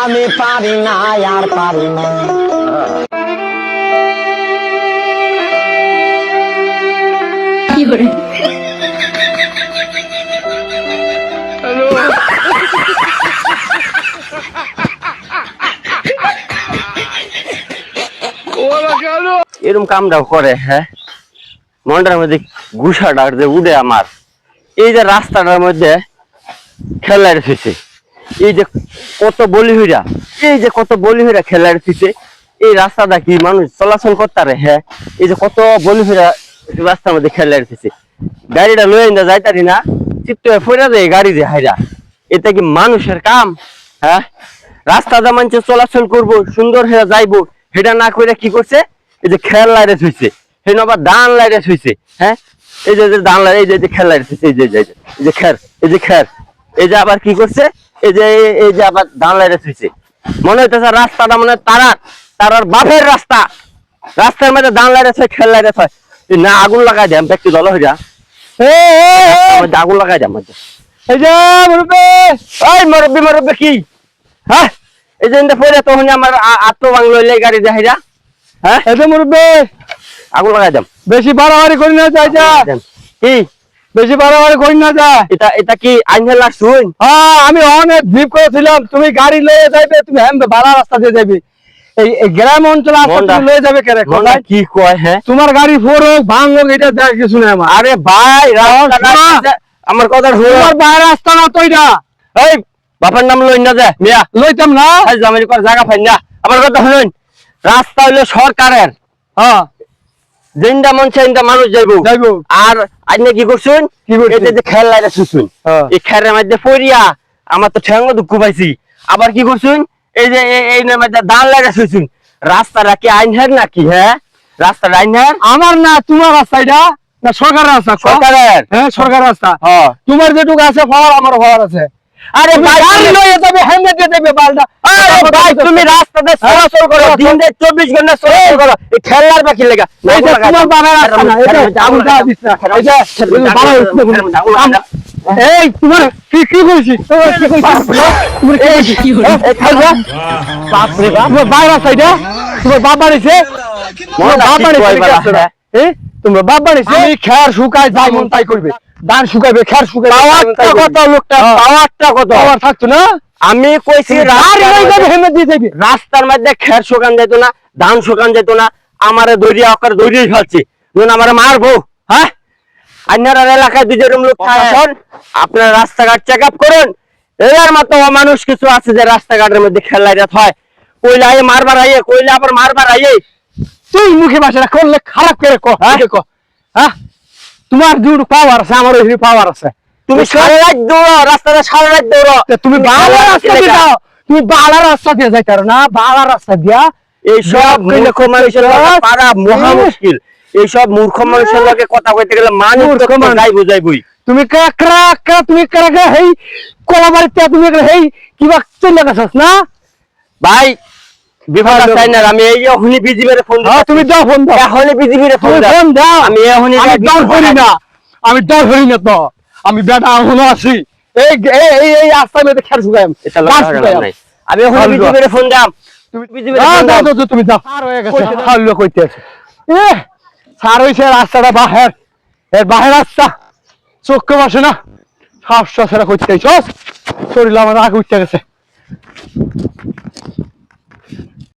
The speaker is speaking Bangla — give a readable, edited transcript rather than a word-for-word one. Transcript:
আমি পারি না আর পারি না। এরকম কামটাও করে, হ্যাঁ, মনটার মধ্যে গুসাটা যে উঠে আমার। এই যে রাস্তাটার মধ্যে খেলার ফিসে, এই যে কত বলি হইরা, এই যে কত বলি হইরা খেলার ফিসে, এই রাস্তাটা কি মানুষ চলাচল করতারে? হ্যাঁ, এই যে কত বলি হইরা রাস্তার মধ্যে খেলার ফিসে, গাড়িটা লয়ে না যাইতারি না, চিত্ত ফেরা যায় গাড়ি যে হাইরা। এটা কি মানুষের কাম? হ্যাঁ, রাস্তাটা মানুষ চলাচল করবো, সুন্দর হয়ে যাইবো, সেটা না করে কি করছে, এই যে খেল লাইরে হইছে, সেই আবার দান লাইরে হইছে। হ্যাঁ, এই যে দান লাইরে, এই যে খেল লাইরে হইছে, এই যে খের, এই যে খের, এই যে আবার কি করছে, এই যে আবার দান লাইরে হইছে। মনে হইতেছে রাস্তাটা মনে হয় তারার বাপের রাস্তা, রাস্তার মধ্যে দান লাইরে হয়, খেল লাইরে হয় না। আগুন লাগাই দেয় ব্যক্তি দল হইয়া, আগুন লাগাই দেয় মধ্যে। এই যে মুরব্বী, ওই মুরব্বী কি? হ্যাঁ, এই যে পরে তখন আমার আত্ম বাংলো গাড়ি দেখাইরা। হ্যাঁ, এই যে মুরব্বী, আগুন লাগাই দাম। বেশি বাড়াবাড়ি করি না যাই যা। কি বেশি বাড়াবাড়ি করি না যা? এটা কি আইন শুন? হ্যাঁ, আমি অনেক ভিপ করেছিলাম, তুমি গাড়ি লয়ে যাইবে, তুমি ভাড়া রাস্তা দিয়ে যাবি। এই গ্রাম অঞ্চল লয়ে যাবে কেন? কি কয়? হ্যাঁ, তোমার গাড়ি ফোর হোক ভাঙ হোক, এটা দেখ কিছু নেই আমার। আরে ভাই, আমার কথা তোমার বাইরে রাস্তা না তো এটা। এই বাপের নাম লই না, যা মিয়া লইতাম না, জামাই কর জায়গা পাই না। আমার কথা শুনুন, রাস্তা হইলো সরকারের। হ্যাঁ, যেটা মন চাইটা মানুষ যাইবো। আর আপনি কি করছেন? এই যে খেল লাইরা শুশুন, এই খেলের মধ্যে পড়িয়া আমার তো ঠ্যাঙ্গ দুঃখ পাইছি। আবার কি করছেন, এই যে এই মধ্যে দান লাইরা শুশুন। রাস্তাটা কি আইনহার নাকি? হ্যাঁ, রাস্তাটা আইনহার আমার না, তোমার রাস্তা এটা না সরকারের রাস্তা? সরকারের। হ্যাঁ, সরকারের রাস্তা। তোমার যেটুকু আছে পাওয়ার, আমার পাওয়ার আছে। আরে ভাই, গাড়ি লয়ে যাবে, হেলমেট দিয়ে দেবে বালটা। আরে ভাই, তুমি রাস্তাতে চলাচল করো, দিনে 24 ঘন্টা চলাচল করো, এই খেলার বাকি লাগা। এই যে তোমার বাবার রাস্তা না, এটা আগুন দাও দিছ না। এই যে বাবা, এই তোমার কি কইছি? তুমি কি হলো? এই খাইবা বাপ রে বাপ, তোমার বাবার রাস্তা এটা, তোমার বাবা বাড়িছে, তোমার বাবা বাড়িছে। এই তোমার বাবা বাড়িছে, আমি খের শুকায় যাই মন তাই করবে। ধান শুকাইবে, খের শুকাইবে, পাওয়ারটা কত? লোকটা পাওয়ারটা কত? পাওয়ার থাকতো না। আমি কইছি রাস্তার মধ্যে খের শুকান যেত না, ধান শুকান যেত না। আমারে দরিয়া অকার দরিয়াই ফেলছে, আমারে মারবো। হ্যাঁ, আপনারা এলাকায় দুজন লোক থাকেন, আপনারা রাস্তাঘাট চেক আপ করুন। এর মতো মানুষ কিছু আছে যে রাস্তাঘাটের মধ্যে খেলাইরা হয়, কইলে আইয়ে মারবার আইয়ে, কইলে আবার মারবার আইয়ে। তুই মুখে ভাষা করলে খারাপ করে কো। হ্যাঁ, তোমার দূর পাওয়ার আছে, আমার ওই পাওয়ার আছে। তুমি সারা রাত দৌড়ো, রাস্তাতে সারা রাত দৌড়ো। তুমি বালা রাস্তা দিয়ে যাও, তুমি বালা রাস্তা দিয়ে যাইতে পারো না, বালা রাস্তা দিয়া এইসব মূর্খ মানুষের পারা মহা মুশকিল। এইসব মূর্খ মানুষের লগে কথা কইতে গেলে মানুষ যাই বুঝাইবই। তুমি কাকরা তুমি কাকরা হেই কলাবাড়িতে তুমি হেই কিবা চলে গেছস না ভাই? বিভাগ চাই না, আমি এই এখনই বিজিবির ফোন দাও। তুমি দাও ফোন দাও, এখনই বিজিবির ফোন দাও। আমি এখনই দাও করি না, আমি দাও করি না তো, আমি বেটা এখনো আছি। এই এই রাস্তার মধ্যে খের শুকাই, এটা লাগা নাই। আমি এখনই বিজিবির ফোন দাও। তুমি বিজিবির ফোন দাও, তুমি দাও। আর হয়ে গেছে, হাল্লো কইতে আছে। সার হইছে রাস্তাটা বাহির, এর বাহির রাস্তা চোখে বসে না, সাহস সেরা করতে আইছস, শরীর আমার আগে উঠতে গেছে।